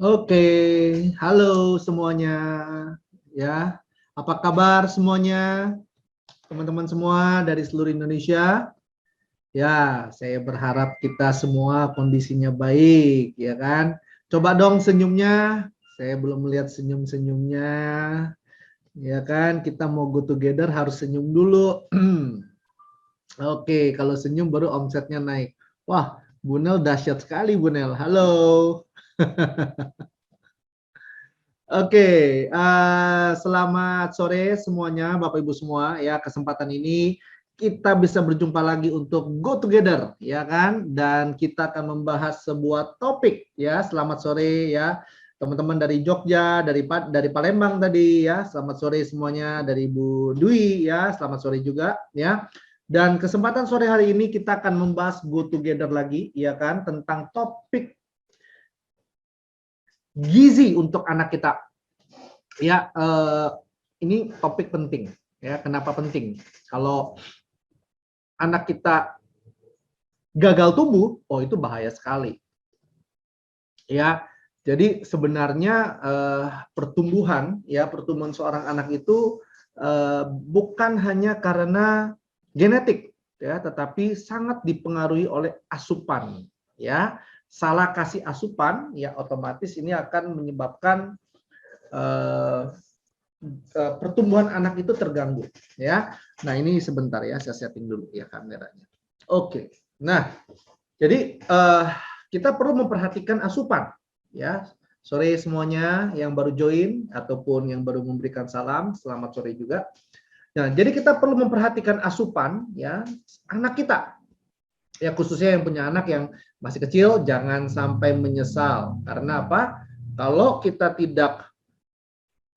Oke, halo semuanya. Ya, apa kabar semuanya? Teman-teman semua dari seluruh Indonesia. Ya, saya berharap kita semua kondisinya baik, ya kan? Coba dong senyumnya. Saya belum melihat senyum-senyumnya. Ya kan, kita mau go together harus senyum dulu. Oke, kalau senyum baru omsetnya naik. Wah, Bu Nel dahsyat sekali, Bu Nel. Halo. Oke, selamat sore semuanya, Bapak Ibu semua. Ya, kesempatan ini kita bisa berjumpa lagi untuk Go Together, ya kan? Dan kita akan membahas sebuah topik, ya. Selamat sore, ya, teman-teman dari Jogja, dari Palembang tadi, ya. Selamat sore semuanya dari Bu Dwi, ya. Selamat sore juga, ya. Dan kesempatan sore hari ini kita akan membahas Go Together lagi, ya kan? Tentang topik gizi untuk anak kita. Ya, ini topik penting. Ya, kenapa penting? Kalau anak kita gagal tumbuh, oh itu bahaya sekali. Ya, jadi sebenarnya pertumbuhan seorang anak itu bukan hanya karena genetik, ya, tetapi sangat dipengaruhi oleh asupan. Ya, salah kasih asupan, ya otomatis ini akan menyebabkan pertumbuhan anak itu terganggu, ya. Nah, ini sebentar ya, saya setting dulu ya kameranya. Oke. Nah, jadi kita perlu memperhatikan asupan, ya. Sore semuanya yang baru join ataupun yang baru memberikan salam, selamat sore juga. Nah, jadi kita perlu memperhatikan asupan, ya, anak kita. Ya, khususnya yang punya anak yang masih kecil, jangan sampai menyesal. Karena apa? Kalau kita tidak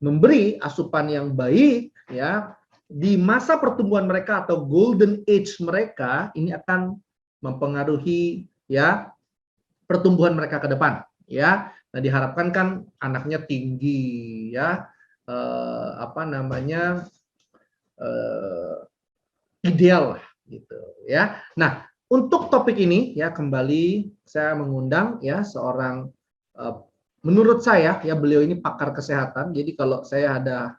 memberi asupan yang baik, ya, di masa pertumbuhan mereka atau golden age mereka, ini akan mempengaruhi, ya, pertumbuhan mereka ke depan, ya. Nah, diharapkan kan anaknya tinggi, ya, ideal lah, gitu, ya. Nah, untuk topik ini, ya, kembali saya mengundang, ya, seorang menurut saya, ya, beliau ini pakar kesehatan. Jadi kalau saya ada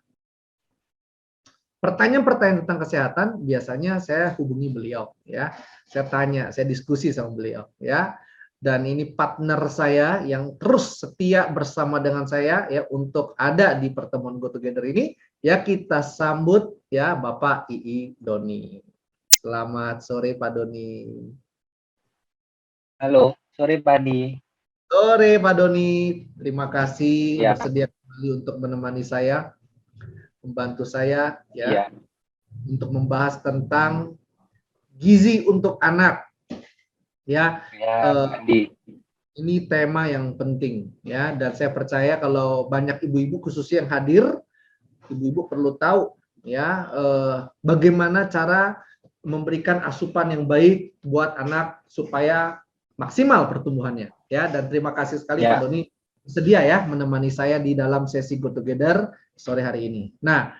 pertanyaan-pertanyaan tentang kesehatan, biasanya saya hubungi beliau, ya. Saya tanya, saya diskusi sama beliau, ya. Dan ini partner saya yang terus setia bersama dengan saya, ya, untuk ada di pertemuan Go Together ini, ya. Kita sambut, ya, Bapak II Doni. Selamat sore Pak Doni. Halo, sore Pak Andi. Sore Pak Doni, terima kasih Ya, bersedia kembali untuk menemani saya, membantu saya, ya, iya, untuk membahas tentang gizi untuk anak, ya. ya Pak Andi. Ini tema yang penting, ya, dan saya percaya kalau banyak ibu-ibu khususnya yang hadir, ibu-ibu perlu tahu, ya, bagaimana cara memberikan asupan yang baik buat anak supaya maksimal pertumbuhannya, ya. Dan terima kasih sekali Pak Ya, Doni sedia ya menemani saya di dalam sesi Go Together sore hari ini. Nah,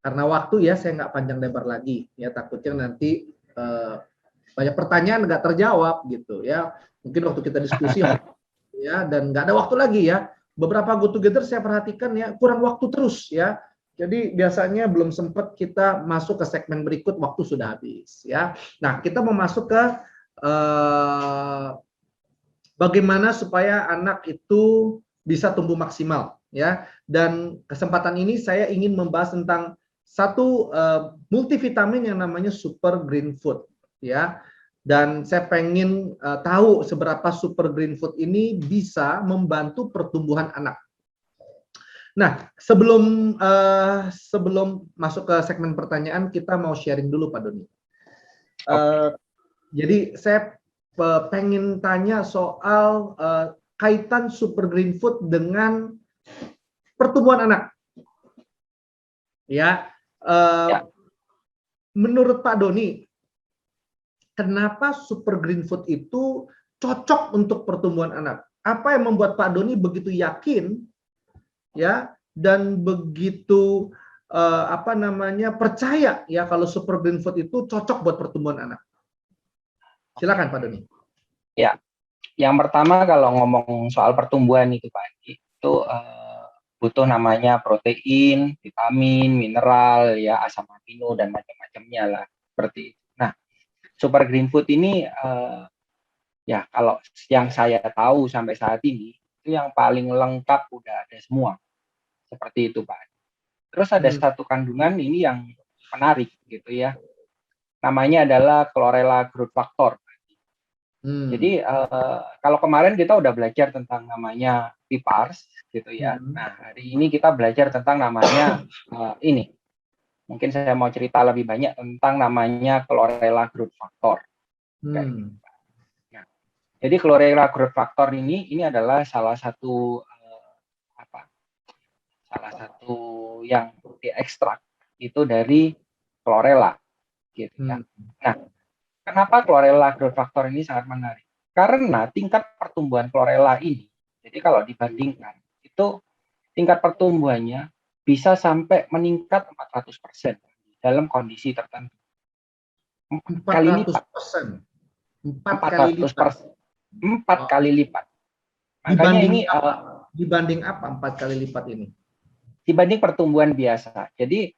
karena waktu ya saya nggak panjang lebar lagi, ya, takutnya nanti banyak pertanyaan nggak terjawab gitu, ya. Mungkin waktu kita diskusi, ya, dan nggak ada waktu lagi, ya. Beberapa Go Together saya perhatikan, ya, kurang waktu terus, ya. Jadi biasanya belum sempat kita masuk ke segmen berikut, waktu sudah habis, ya. Nah, kita mau masuk ke bagaimana supaya anak itu bisa tumbuh maksimal, ya. Dan kesempatan ini saya ingin membahas tentang satu multivitamin yang namanya super green food, ya. Dan saya pengen tahu seberapa super green food ini bisa membantu pertumbuhan anak. Nah, sebelum masuk ke segmen pertanyaan, kita mau sharing dulu Pak Doni. oke. Jadi saya pengen tanya soal kaitan super green food dengan pertumbuhan anak. Ya, Ya, menurut Pak Doni, kenapa super green food itu cocok untuk pertumbuhan anak? Apa yang membuat Pak Doni begitu yakin, ya, dan begitu percaya, ya, kalau super green food itu cocok buat pertumbuhan anak? Silakan Pak Doni. ya. Yang pertama kalau ngomong soal pertumbuhan itu Pak Andi, itu butuh namanya protein, vitamin, mineral, ya asam amino dan macam-macamnya lah seperti itu. Nah, super green food ini ya kalau yang saya tahu sampai saat ini itu yang paling lengkap udah ada semua seperti itu Pak. Terus ada Hmm. satu kandungan ini yang menarik gitu ya, namanya adalah chlorella growth factor. Jadi kalau kemarin kita udah belajar tentang namanya PPARS gitu ya. Nah, hari ini kita belajar tentang namanya ini. Mungkin saya mau cerita lebih banyak tentang namanya chlorella growth factor. Kayak gitu. Nah, jadi chlorella growth factor ini adalah salah satu salah satu yang diekstrak itu dari chlorella gitu ya. Nah, kenapa chlorella growth factor ini sangat menarik? Karena tingkat pertumbuhan chlorella ini, jadi kalau dibandingkan, itu tingkat pertumbuhannya bisa sampai meningkat 400% dalam kondisi tertentu. 4 kali lipat. 400%. 400%. 4 kali lipat. Makanya Dibanding ini apa? Dibanding apa 4 kali lipat ini? Dibanding pertumbuhan biasa. Jadi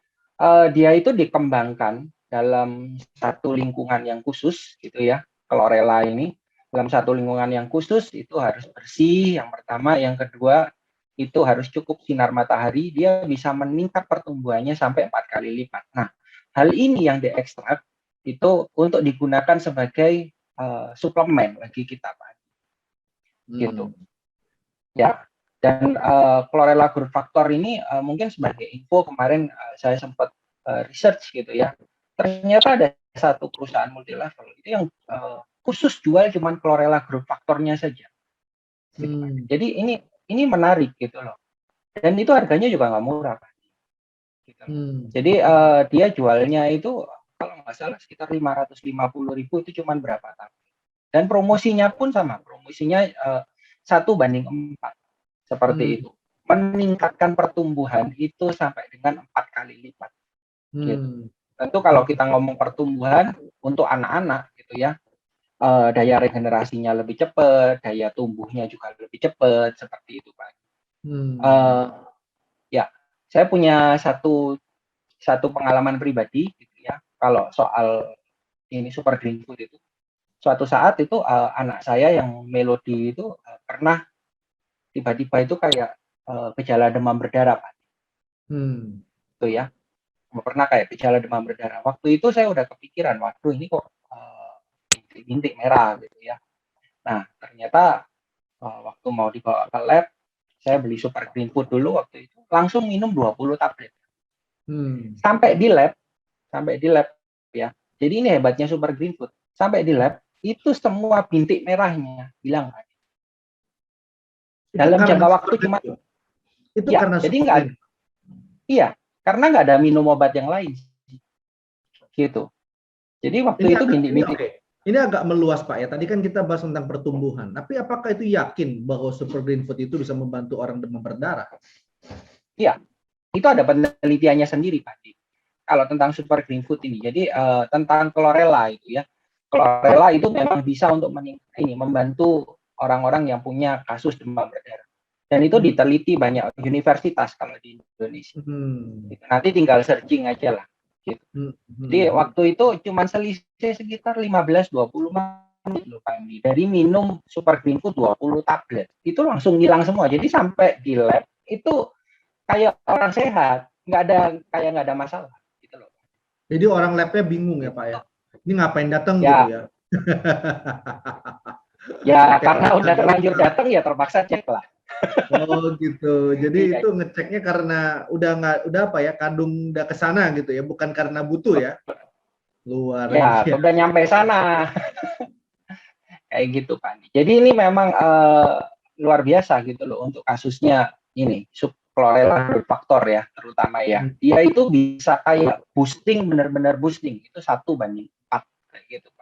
dia itu dikembangkan dalam satu lingkungan yang khusus gitu ya. Chlorella ini dalam satu lingkungan yang khusus itu harus bersih yang pertama, yang kedua itu harus cukup sinar matahari, dia bisa meningkat pertumbuhannya sampai 4 kali lipat. Nah, hal ini yang diekstrak itu untuk digunakan sebagai suplemen bagi kita Pak. Gitu. Ya. Dan chlorella growth factor ini mungkin sebagai info kemarin saya sempat research gitu ya. Ternyata ada satu perusahaan multi level itu yang khusus jual cuman chlorella growth factornya saja. Gitu. Jadi ini menarik gitu loh. Dan itu harganya juga nggak murah. Gitu. Jadi dia jualnya itu kalau nggak salah sekitar 550.000 itu cuman berapa tahun. Dan promosinya pun sama. Promosinya 1:4. Seperti itu. Meningkatkan pertumbuhan itu sampai dengan 4 kali lipat. Gitu. Tentu kalau kita ngomong pertumbuhan untuk anak-anak gitu ya, daya regenerasinya lebih cepat, daya tumbuhnya juga lebih cepat, seperti itu Pak. Ya, saya punya satu pengalaman pribadi gitu ya, kalau soal ini super green food itu. Suatu saat itu anak saya yang Melody itu pernah tiba-tiba itu kayak gejala demam berdarah Pak. Itu ya. Pernah kayak gejala demam berdarah. Waktu itu saya udah kepikiran, waduh ini kok bintik merah gitu ya. Nah, ternyata waktu mau dibawa ke lab, saya beli super green food dulu waktu itu, langsung minum 20 tablet. Sampai di lab ya. Jadi ini hebatnya super green food. Sampai di lab, itu semua bintik merahnya hilang. Dalam jangka waktu cuma itu ya, karena jadi nggak iya, karena nggak ada minum obat yang lain gitu. Jadi waktu itu bintik-bintik. Ini agak meluas Pak ya. Tadi kan kita bahas tentang pertumbuhan. Tapi apakah itu yakin bahwa super green food itu bisa membantu orang demam berdarah? Iya, itu ada penelitiannya sendiri Pak. Kalau tentang super green food ini, jadi tentang chlorella itu ya. Chlorella itu memang bisa untuk membantu orang-orang yang punya kasus demam berdarah. Dan itu diteliti banyak universitas kalau di Indonesia. Nanti tinggal searching aja lah. Gitu. Jadi waktu itu cuma selisih sekitar 15-20 menit loh Pak Andi. Dari minum super green food 20 tablet. Itu langsung hilang semua. Jadi sampai di lab itu kayak orang sehat. Nggak ada masalah. Gitu loh. Jadi orang labnya bingung ya Pak ya. Ini ngapain datang gitu ya. Ya karena udah terlanjur datang ya terpaksa cek lah. Oh gitu. Jadi itu ngeceknya karena udah apa ya, kadung udah kesana gitu ya, bukan karena butuh ya. Luar ya. Ya, udah nyampe sana. Kayak gitu Pak. Jadi ini memang luar biasa gitu loh untuk kasusnya ini chlorella growth factor ya, terutama ya. Dia itu bisa kayak boosting, benar-benar boosting. Itu 1:4 kayak gitu Pak.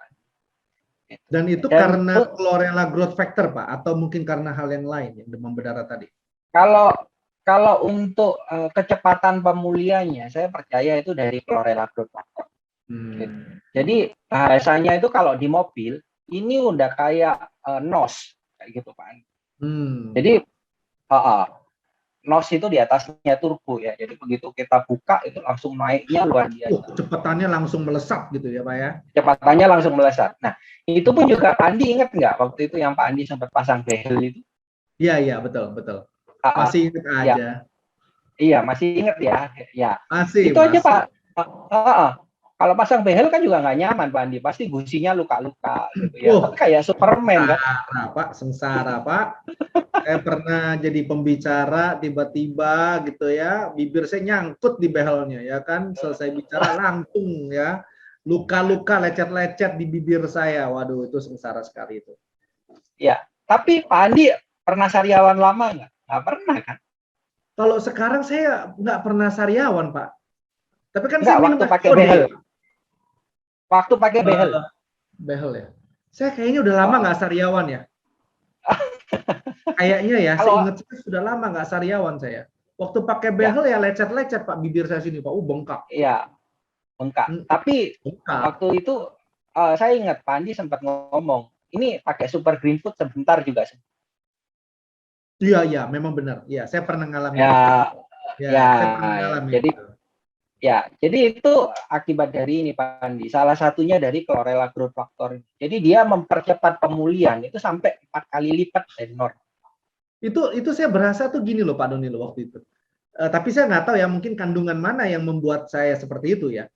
Dan itu karena chlorella growth factor Pak, atau mungkin karena hal yang lain yang demam berdarah tadi? Kalau untuk kecepatan pemulihannya, saya percaya itu dari chlorella growth factor. Gitu. Jadi bahasanya itu kalau di mobil ini udah kayak NOS kayak gitu Pak Andi. Hmm. Jadi NOS itu di atasnya turbo ya. Jadi begitu kita buka itu langsung naiknya luar biasa. Kecepatannya langsung melesat gitu ya Pak ya. Kecepatannya langsung melesat. Nah, itu pun juga Pak Andi ingat nggak waktu itu yang Pak Andi sempat pasang behel itu? Iya, betul. Masih ingat ya, aja. Iya, masih ingat ya. Ya. Masih. Itu aja Pak. Kalau pasang behel kan juga nggak nyaman Pak Andi. Pasti gusinya luka-luka gitu ya. Kan kayak Superman kan. Sengsara Pak. Saya pernah jadi pembicara tiba-tiba gitu ya, bibir saya nyangkut di behelnya ya kan. Selesai bicara langsung ya. Luka-luka lecet-lecet di bibir saya. Waduh, itu sengsara sekali itu. Ya, tapi Pak Andi pernah sariawan lama nggak? Nggak pernah kan? Kalau sekarang saya nggak pernah sariawan Pak. Tapi kan nggak, saya minum waktu pakai SOD. behel. Waktu pakai behel. Behel ya. Saya kayaknya udah lama nggak sariawan ya. Kayaknya ya, seingat saya sudah lama nggak sariawan saya. Waktu pakai behel ya lecet-lecet Pak bibir saya sini Pak. Bengkak. Iya, bengkak. Tapi waktu itu saya ingat Pak Andi sempat ngomong, ini pakai Super Green Food sebentar juga. Iya, memang benar. Iya, saya pernah ngalamin. Saya pernah ngalamin. Jadi itu akibat dari ini Pak Andi. Salah satunya dari Chlorella Growth Factor. Jadi dia mempercepat pemulihan itu sampai 4 kali lipat dari normal. Itu saya berasa tuh gini loh Pak Doni loh waktu itu. Tapi saya nggak tahu ya, mungkin kandungan mana yang membuat saya seperti itu ya.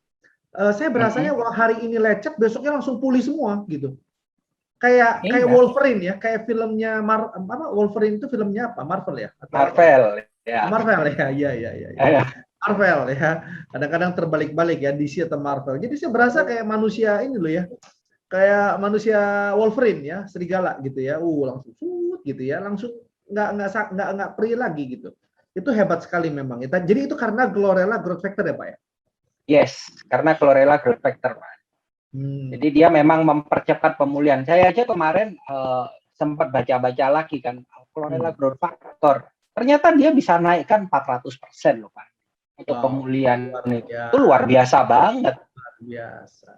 Saya berasanya hari ini lecet, besoknya langsung pulih semua gitu. Kayak Wolverine ya, kayak filmnya Wolverine itu filmnya apa? Marvel ya? Marvel ya. Iya. Marvel ya. Kadang-kadang terbalik-balik ya, DC atau Marvel. Jadi saya berasa kayak manusia ini loh ya. Kayak manusia Wolverine ya, serigala gitu ya. Langsung gitu ya, langsung nggak perih lagi gitu. Itu hebat sekali memang. Jadi itu karena Chlorella Growth Factor ya Pak ya? Yes, karena Chlorella Growth Factor Pak. Jadi dia memang mempercepat pemulihan. Saya aja kemarin sempat baca-baca lagi kan Chlorella Growth Factor. Ternyata dia bisa naikkan 400% loh Pak. Untuk pemulihan itu luar biasa banget. Luar biasa.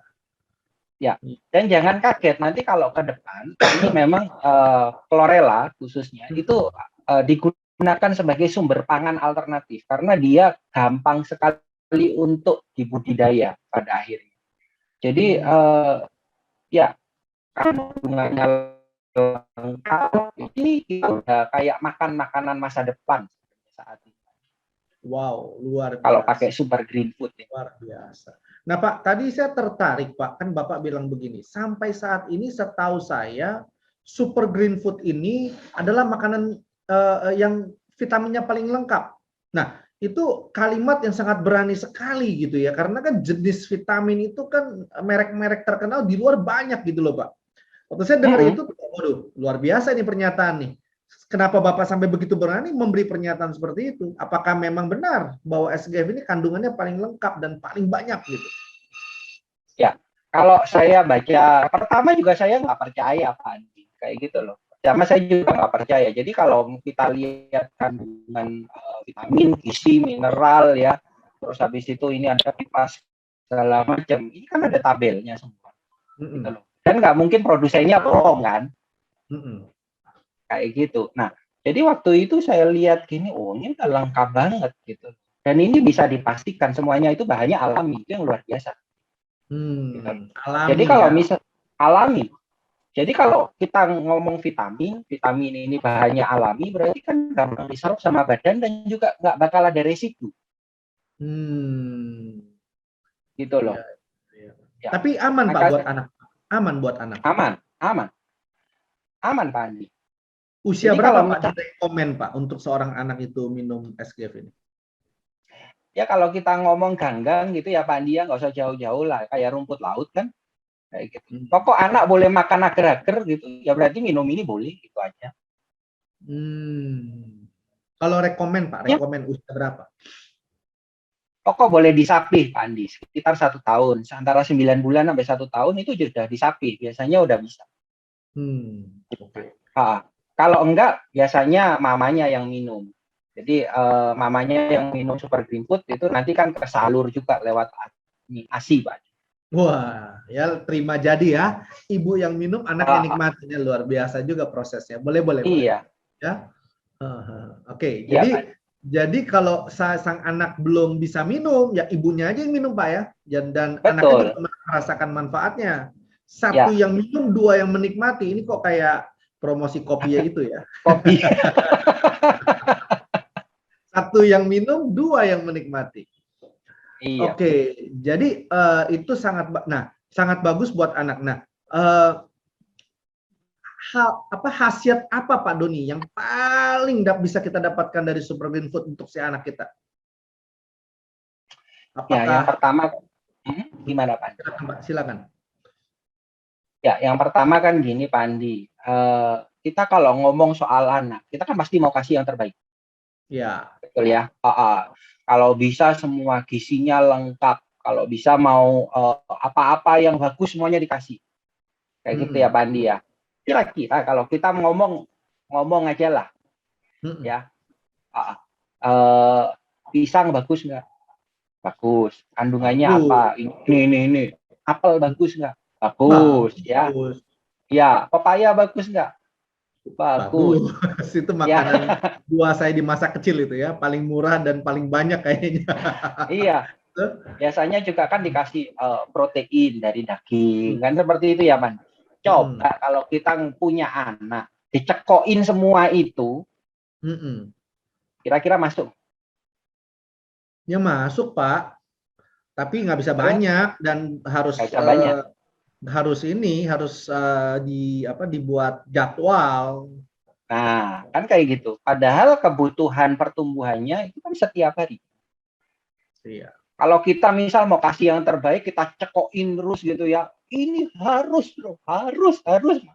Ya, dan jangan kaget nanti kalau ke depan ini memang Chlorella khususnya itu digunakan sebagai sumber pangan alternatif karena dia gampang sekali untuk dibudidaya pada akhirnya. Jadi kandungannya lengkap, ini udah kayak makan makanan masa depan saat ini. Wow, luar biasa. Kalau pakai Super Green Food. Luar biasa. Nah Pak, tadi saya tertarik Pak, kan Bapak bilang begini, sampai saat ini setahu saya Super Green Food ini adalah makanan yang vitaminnya paling lengkap. Nah, itu kalimat yang sangat berani sekali gitu ya, karena kan jenis vitamin itu kan merek-merek terkenal di luar banyak gitu loh Pak. Waktu saya dengar itu, waduh, luar biasa ini pernyataan nih. Kenapa Bapak sampai begitu berani memberi pernyataan seperti itu? Apakah memang benar bahwa SGF ini kandungannya paling lengkap dan paling banyak gitu? Ya, kalau saya baca, pertama juga saya nggak percaya Pak Andi, kayak gitu loh. Sama saya juga nggak percaya. Jadi kalau kita lihat kandungan vitamin, gizi, mineral ya, terus habis itu ini ada pipas segala macam, ini kan ada tabelnya semua. Gitu loh. Dan nggak mungkin produsennya bohong kan? Kayak gitu. Nah, jadi waktu itu saya lihat gini, ini udah lengkap banget gitu. Dan ini bisa dipastikan semuanya itu bahannya alami, itu yang luar biasa. Gitu. Jadi kalau misal alami, jadi kalau kita ngomong vitamin ini bahannya alami, berarti kan gampang diserap sama badan dan juga nggak bakal ada residu. Gitu loh. Ya. Tapi aman Pak buat anak. Aman buat anak. Aman Pak Andi. Usia jadi berapa Pak direkomend Pak untuk seorang anak itu minum SGF ini? Ya kalau kita ngomong ganggang gitu ya Pak Andi ya, nggak usah jauh-jauh lah, kayak rumput laut kan. Kayak gitu. Pokok anak boleh makan agar-agar gitu, ya berarti minum ini boleh gitu aja. Kalau rekomen Pak, rekomen usia berapa? Pokok boleh disapih Pak Andi, sekitar 1 tahun, antara 9 bulan sampai 1 tahun itu sudah disapih, biasanya udah bisa. Kalau enggak, biasanya mamanya yang minum. Jadi mamanya yang minum Super Green Food itu nanti kan kesalur juga lewat ASI Pak. Wah, ya terima jadi ya. Ibu yang minum, anak yang Ah, nikmatinya luar biasa juga prosesnya. Boleh, boleh, boleh. iya, Ya. Oke, iya Pak. jadi kalau sang anak belum bisa minum, ya ibunya aja yang minum, Pak ya. Dan anaknya Betul. juga merasakan manfaatnya. Satu Ya, yang minum, dua yang menikmati. Ini kok kayak promosi kopi ya itu ya. kopi. Satu yang minum, dua yang menikmati. Iya. Oke, jadi itu sangat bagus buat anak. Nah, eh, khasiat apa Pak Doni yang paling bisa kita dapatkan dari Supergreen Food untuk si anak kita? Ya, yang Apakah pertama, gimana Pak? silakan, Pak, silakan. Ya, yang pertama kan gini Pak Andi, kita kalau ngomong soal anak, kita kan pasti mau kasih yang terbaik, Ya. betul ya? Kalau bisa semua gizinya lengkap, kalau bisa mau apa-apa yang bagus semuanya dikasih, kayak gitu ya Mm-mm. Pak Andi ya. Kira-kira kalau kita ngomong aja lah, Mm-mm. ya. Uh, Pisang bagus nggak? Bagus. Kandungannya Bagus. apa? Ini. Apel bagus nggak? Bagus, ya. Bagus. Ya, pepaya bagus nggak? Bagus. Bagus. Itu Ya, makanan buah saya di masa kecil itu ya, paling murah dan paling banyak kayaknya. iya. Biasanya juga kan dikasih protein dari daging, kan seperti itu ya, Man. Mm-mm. Coba kalau kita punya anak, dicekokin semua itu, Mm-mm. kira-kira masuk. Ya masuk Pak, tapi nggak bisa Terus banyak dan nggak bisa banyak. harus dibuat jadwal. Nah, kan kayak gitu. Padahal kebutuhan pertumbuhannya itu kan setiap hari. Iya. Kalau kita misal mau kasih yang terbaik, kita cekokin terus gitu ya. Ini harus, bro, harus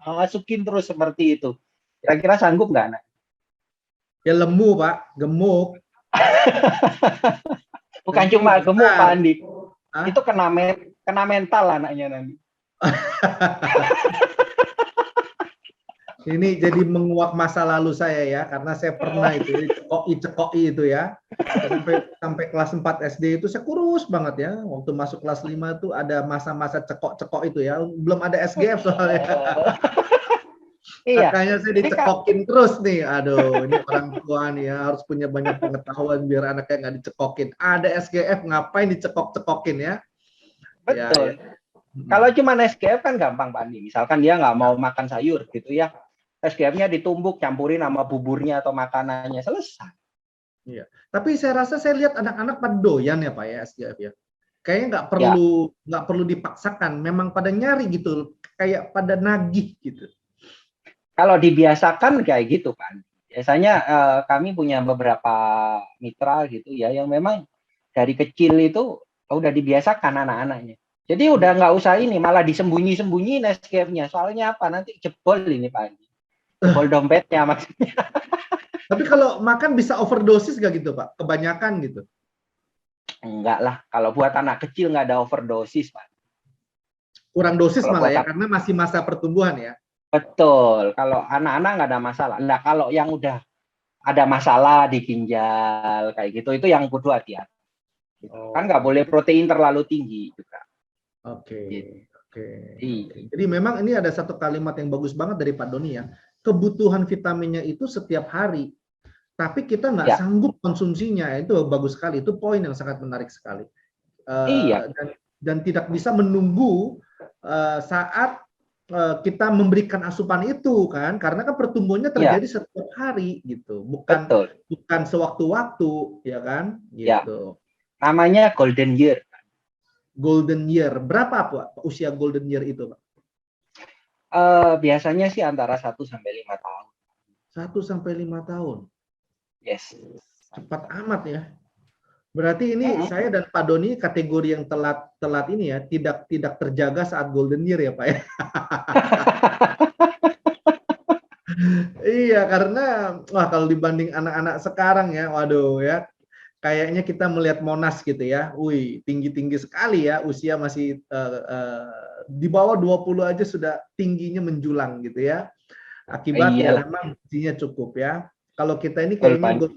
masukin terus seperti itu. Kira-kira sanggup nggak, anak? Ya lemu Pak, gemuk. Bukan Nanti cuma gemuk, Pak besar. Andi. Itu Ah, kena mental anaknya nanti. ini jadi menguak masa lalu saya ya, karena saya pernah itu cekoki itu ya. Saya sampai kelas 4 SD itu saya kurus banget ya. Waktu masuk kelas 5 itu ada masa-masa cekok-cekok itu ya. Belum ada SGF soalnya. Iya. Makanya saya Jadi Kak, dicekokin terus nih. Aduh, ini orang tua nih ya harus punya banyak pengetahuan biar anaknya nggak dicekokin. Ada SGF ngapain dicekok-cekokin ya? Ya, ya. betul. Kalau cuma SGF kan gampang, Pak Andi. Misalkan dia nggak mau makan sayur gitu ya. SGF-nya ditumbuk, campurin sama buburnya atau makanannya, selesai. Iya. Tapi saya rasa saya lihat anak-anak pada doyan ya Pak ya SGF ya. Kayaknya Ya, nggak perlu dipaksakan. Memang pada nyari gitu, kayak pada nagih gitu. kalau dibiasakan kayak gitu kan. Biasanya kami punya beberapa mitra gitu ya yang memang dari kecil itu udah dibiasakan anak-anaknya. Jadi udah nggak usah ini, malah disembunyi-sembunyiin SKF-nya. Soalnya apa? Nanti jebol ini Pak Andi. Jebol dompetnya maksudnya. Tapi kalau makan bisa overdosis nggak gitu Pak? Kebanyakan gitu. Enggak lah. Kalau buat anak kecil nggak ada overdosis Pak. Kurang dosis Kalau malah buat ya, karena masih masa pertumbuhan ya. betul. Kalau anak-anak nggak ada masalah. Nah, kalau yang udah ada masalah di ginjal kayak gitu, itu yang kudu hati-hati. Kan nggak Oh, boleh protein terlalu tinggi juga. oke, Gitu. oke, oke. Iya. Jadi memang ini ada satu kalimat yang bagus banget dari Pak Doni ya. Kebutuhan vitaminnya itu setiap hari, tapi kita nggak Ya, sanggup konsumsinya. Itu bagus sekali. Itu poin yang sangat menarik sekali. iya, Dan tidak bisa menunggu saat kita memberikan asupan itu kan, karena kan pertumbuhannya iya, terjadi setiap hari gitu, bukan betul. bukan sewaktu-waktu ya kan Ya, gitu. namanya golden year. Golden year berapa Pak usia golden year itu Pak? Biasanya sih antara 1 sampai 5 tahun. 1 sampai 5 tahun. Yes. Cepat amat ya. Berarti ini saya dan Pak Doni kategori yang telat ini ya, tidak tidak terjaga saat golden year ya Pak ya. Iya, karena wah kalau dibanding anak-anak sekarang ya, waduh ya, kayaknya kita melihat Monas gitu ya. Wih, tinggi-tinggi sekali ya, usia masih di bawah 20 aja sudah tingginya menjulang gitu ya. Akibat ya Iyalah, memang gizinya cukup ya. Kalau kita ini betul kayaknya Pak.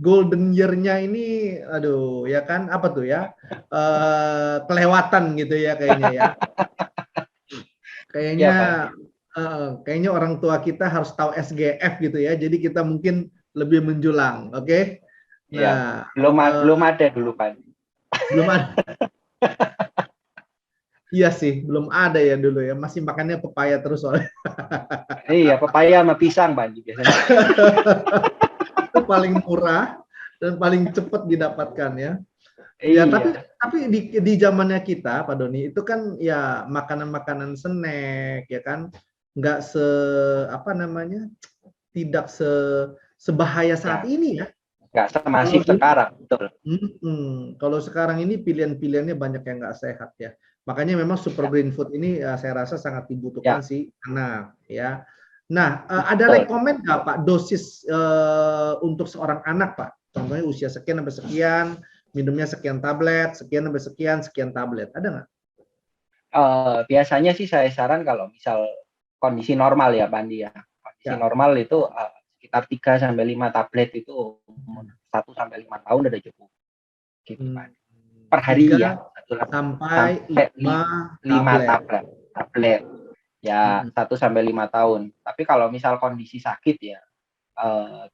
golden year-nya ini, aduh, ya kan, apa tuh ya, kelewatan gitu ya kayaknya ya. Ya Kayaknya, Pak. kayaknya orang tua kita harus tahu SGF gitu ya, jadi kita mungkin lebih menjulang, oke? Ya, Nah, belum ada dulu Pak. belum ada. Iya sih, belum ada ya dulu ya, masih makannya pepaya terus soalnya. Iya, pepaya sama pisang Pak biasanya. Itu paling murah dan paling cepat didapatkan ya. Ya, Iya, tapi di zamannya kita, Pak Doni, itu kan ya makanan-makanan snack ya kan, nggak apa namanya, tidak sebahaya saat ya, ini ya. nggak Kalau semasif dulu, sekarang, betul. kalau sekarang ini pilihan-pilihannya banyak yang nggak sehat ya. Makanya memang super Ya, green food ini saya rasa sangat dibutuhkan ya, sih anak ya. Nah, ada betul. rekomend nggak Pak dosis untuk seorang anak Pak? Contohnya usia sekian sampai sekian, minumnya sekian tablet, sekian sampai sekian, sekian tablet. Ada nggak? Biasanya sih saya saran kalau misal kondisi normal ya, Pandi ya. Kondisi Ya. normal itu sekitar 3 sampai 5 tablet itu umur 1 sampai 5 tahun udah cukup. Gitu, Hmm, Pak. Per hari 3 ya, sampai sampai 5 5 tablet. tablet. Ya, 1 sampai 5 tahun. Tapi kalau misal kondisi sakit ya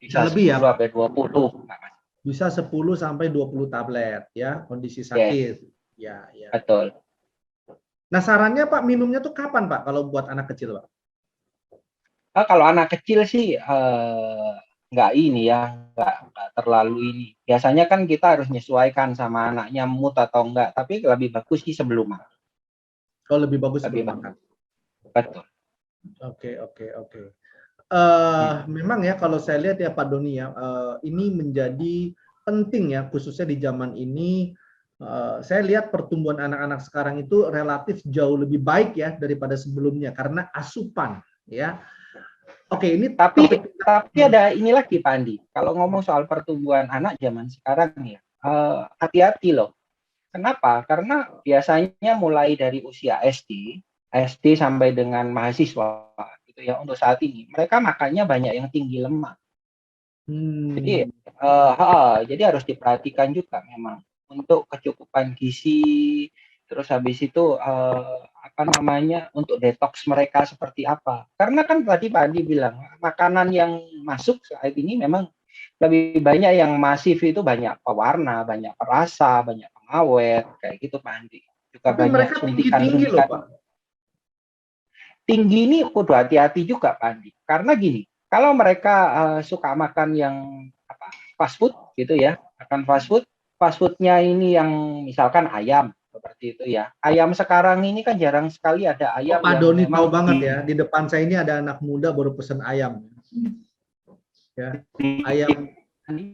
Bisa bisa lebih ya 10 Pak? sampai 20. Bisa 10 sampai 20 tablet ya, kondisi Yes, sakit. Ya, ya. betul. Nah, sarannya Pak minumnya tuh kapan Pak kalau buat anak kecil Pak? Kalau anak kecil sih nggak ini ya, nggak terlalu ini. Biasanya kan kita harus menyesuaikan sama anaknya mood atau enggak, tapi lebih bagus sih sebelum makan. Oh, lebih bagus Lebih sebelum bagus. makan. Betul. Oke, oke, oke. Hmm. Memang ya kalau saya lihat ya Pak Doni ya, ini menjadi penting ya khususnya di zaman ini. Saya lihat pertumbuhan anak-anak sekarang itu relatif jauh lebih baik ya daripada sebelumnya karena asupan ya. Oke, ini Tapi topik kita. tapi ada ini lagi Pak Andi. Kalau ngomong soal pertumbuhan anak zaman sekarang nih ya, hati-hati loh. Kenapa? Karena biasanya mulai dari usia SD sampai dengan mahasiswa gitu ya untuk saat ini, mereka makannya banyak yang tinggi lemak. Jadi, Hmm, jadi harus diperhatikan juga memang untuk kecukupan gizi, terus habis itu apa namanya untuk detox mereka seperti apa. Karena kan tadi Pak Andi bilang makanan yang masuk saat ini memang lebih banyak yang masif itu banyak pewarna, banyak perasa, banyak pengawet kayak gitu Pak Andi. Juga tapi banyak mereka tinggi-tinggi loh Pak. suntikan-suntikan. Tinggi ini kudu hati-hati juga Pak Andi. Karena gini, kalau mereka suka makan yang apa, fast food gitu ya, makan fast foodnya ini yang misalkan ayam seperti itu ya. Ayam sekarang ini kan jarang sekali ada Oh, ayam Pak yang Doni tahu memang banget ya. Di depan saya ini ada anak muda baru pesen ayam. Ya,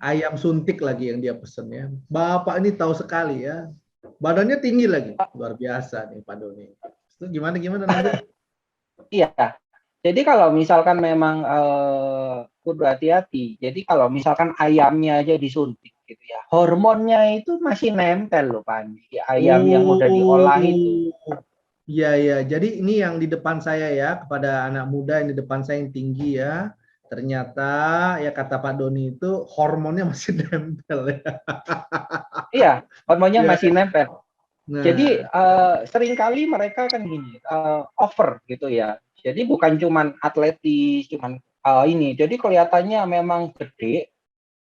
ayam suntik lagi yang dia pesen ya. Bapak ini tahu sekali ya. Badannya tinggi lagi. Luar biasa nih Pak Doni. Itu gimana gimana lanjut? iya. Jadi kalau misalkan memang kudu hati-hati. Jadi kalau misalkan ayamnya aja disuntik gitu ya, hormonnya itu masih nempel loh Pak Andi. Di ayam yang udah diolah itu. Oh, iya ya. Jadi ini yang di depan saya ya, kepada anak muda yang di depan saya yang tinggi ya. Ternyata ya kata Pak Doni itu hormonnya masih nempel ya. Iya, hormonnya Ya, masih nempel. Jadi nah, seringkali mereka kan gini, over gitu ya. Jadi bukan cuman atletis, cuman ini. Jadi kelihatannya memang gede,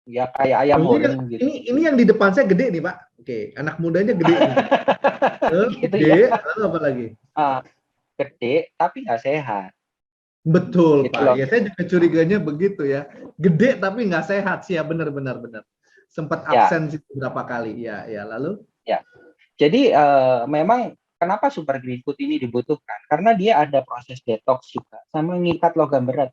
ya kayak oh ayam ini goreng gitu. ini yang di depan saya gede nih Pak. Oke, anak mudanya gede nih. Gitu Gede, ya. lalu apa lagi? Uh, Gede tapi nggak sehat. Betul Gitu Pak. loh. Ya saya juga curiganya begitu ya. Gede tapi nggak sehat sih ya, benar-benar benar. Sempat Ya, absen sih beberapa kali. Ya, ya lalu. ya. Jadi memang kenapa super green food ini dibutuhkan? Karena dia ada proses detox juga, sama ngikat logam berat.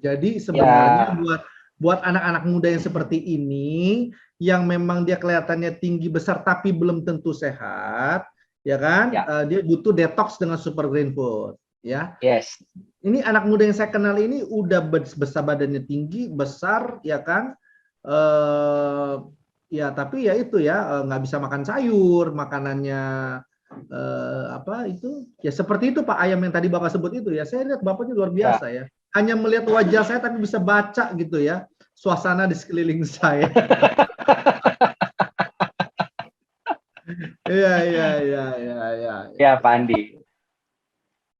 Jadi sebenarnya Ya, buat anak-anak muda yang seperti ini, yang memang dia kelihatannya tinggi besar tapi belum tentu sehat, ya kan? ya, Dia butuh detox dengan super green food, ya. yes, Ini anak muda yang saya kenal ini udah besar badannya tinggi, besar, ya kan? Eh, ya tapi ya itu ya nggak bisa makan sayur, makanannya apa itu? Ya seperti itu Pak ayam yang tadi Bapak sebut itu ya. Saya lihat Bapaknya luar ya. biasa ya. hanya melihat wajah saya tapi bisa baca gitu ya suasana di sekeliling saya. Iya, iya, iya, iya, iya. Ya, Pak Andi.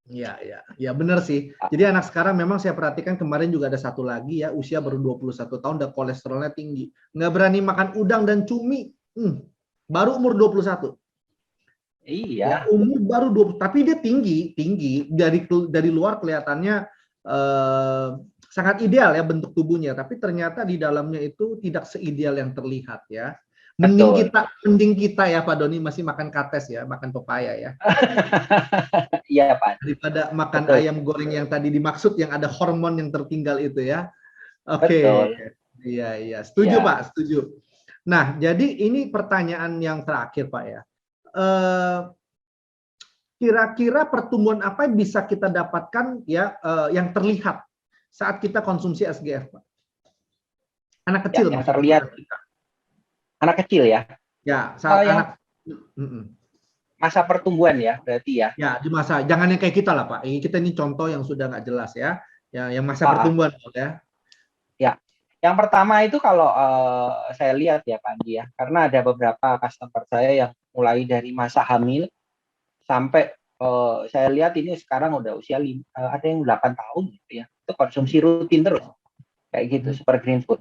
Iya, iya. Ya benar sih. Jadi anak sekarang memang saya perhatikan kemarin juga ada satu lagi ya, usia baru 21 tahun dan kolesterolnya tinggi. Nggak berani makan udang dan cumi. Baru umur 21. Ya, Iya, umur baru 20, tapi dia tinggi, tinggi. Dari luar kelihatannya sangat ideal ya bentuk tubuhnya, tapi ternyata di dalamnya itu tidak seideal yang terlihat ya. betul. Mending kita ya Pak Doni masih makan kates ya, makan pepaya ya. Iya, Pak. Daripada makan Betul, ayam goreng yang tadi dimaksud yang ada hormon yang tertinggal itu ya. Oke. betul. Iya, iya. Setuju Ya, Pak, setuju. Nah, jadi ini pertanyaan yang terakhir Pak ya. Eh, Kira-kira pertumbuhan apa yang bisa kita dapatkan ya yang terlihat saat kita konsumsi SGF, Pak? Anak ya, kecil yang maksudnya, terlihat bukan kita. anak kecil ya. Ya, saat Yang anak. masa pertumbuhan ya, berarti ya. Ya, di masa, jangan yang kayak kita lah Pak. Kita ini contoh yang sudah nggak jelas ya. Yang masa Ah, pertumbuhan ya. ya. Yang pertama itu kalau saya lihat ya, Pak Andi ya, karena ada beberapa customer saya yang mulai dari masa hamil sampai saya lihat ini sekarang udah usia ada yang 8 tahun gitu ya. Itu konsumsi rutin terus kayak gitu, super green food.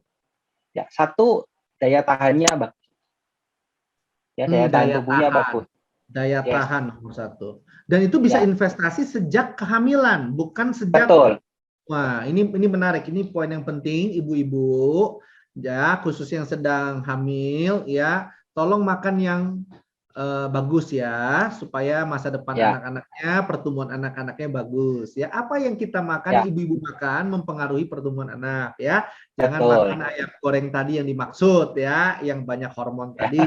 Ya, satu daya tahannya bagus. Ya, daya tahan Daya tubuhnya tahan. bagus. Daya Yes. tahan nomor satu. Dan itu bisa Ya, investasi sejak kehamilan, bukan sejak. betul. Wah, ini menarik. Ini poin yang penting, ibu-ibu ya, khusus yang sedang hamil ya, tolong makan yang bagus ya, supaya masa depan Ya, anak-anaknya, pertumbuhan anak-anaknya bagus ya. Apa yang kita makan, ya, ibu-ibu makan mempengaruhi pertumbuhan anak ya. Jangan betul. makan ayam goreng tadi yang dimaksud ya, yang banyak hormon Ya, tadi.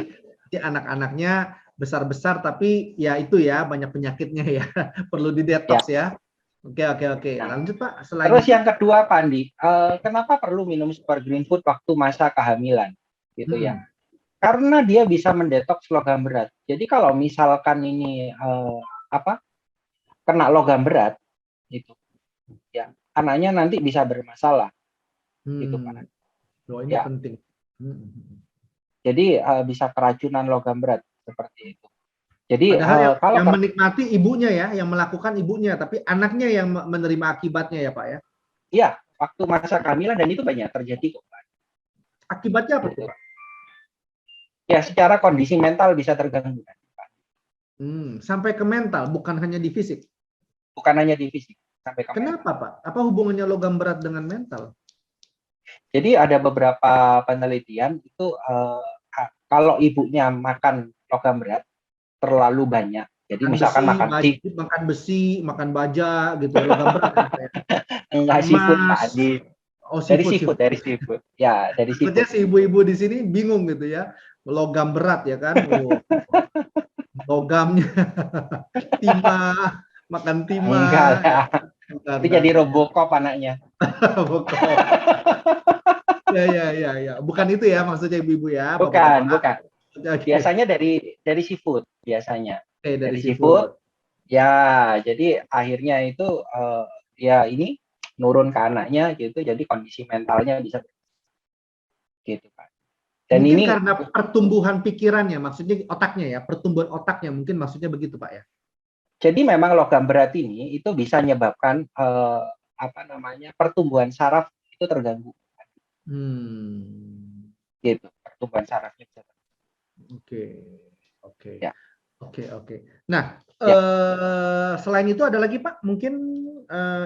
Jadi anak-anaknya besar-besar tapi ya itu ya banyak penyakitnya ya, perlu ya. didetoks ya. Oke, oke, oke. Nah, Lanjut Pak, selain terus itu. yang kedua, Pak Andi, kenapa perlu minum super green food waktu masa kehamilan, gitu ya? Hmm. Karena dia bisa mendetoks logam berat. Jadi kalau misalkan ini kena logam berat, gitu, ya anaknya nanti bisa bermasalah, gitu Pak. Oh, ini Ya, penting. jadi bisa keracunan logam berat seperti itu. Jadi Padahal kalau yang menikmati ibunya ya, yang melakukan ibunya, tapi anaknya yang menerima akibatnya ya Pak ya. ya waktu masa kehamilan dan itu banyak terjadi kok Pak. Akibatnya apa tuh Gitu. Pak? Ya secara kondisi mental bisa terganggu. Sampai ke mental, bukan hanya di fisik. Bukan hanya di fisik, sampai ke mental. Kenapa Pak? Apa hubungannya logam berat dengan mental? Jadi ada beberapa penelitian itu kalau ibunya makan logam berat terlalu banyak. Jadi Makan misalkan besi, makan besi, makan baja gitu ya, logam berat ya Pak ya. enggak seafood Emas. tadi. Oh, Dari seafood, seafood, seafood. dari seafood. Ya, dari Takutnya seafood. si ibu-ibu di sini bingung gitu ya. Logam berat ya kan. Oh, logamnya timah, makan Enggak timah. lah. Bukan, Itu jadi Robocop anaknya. Bukan. Ya, ya, ya, ya. Bukan itu ya maksudnya ibu-ibu ya, Bukan, bapak-bapak. bukan. Oke, Biasanya dari seafood, biasanya. oke, dari Dari seafood, seafood. ya jadi akhirnya itu ya ini nurun ke anaknya gitu, jadi kondisi mentalnya bisa gitu Pak. Dan Mungkin ini karena pertumbuhan pikirannya, maksudnya otaknya ya, pertumbuhan otaknya mungkin maksudnya begitu Pak ya. jadi memang logam berat ini itu bisa menyebabkan pertumbuhan saraf itu terganggu Hmm. gitu, pertumbuhan sarafnya bisa terganggu. Oke, oke, Ya, oke, oke. Nah, ya, selain itu ada lagi Pak, mungkin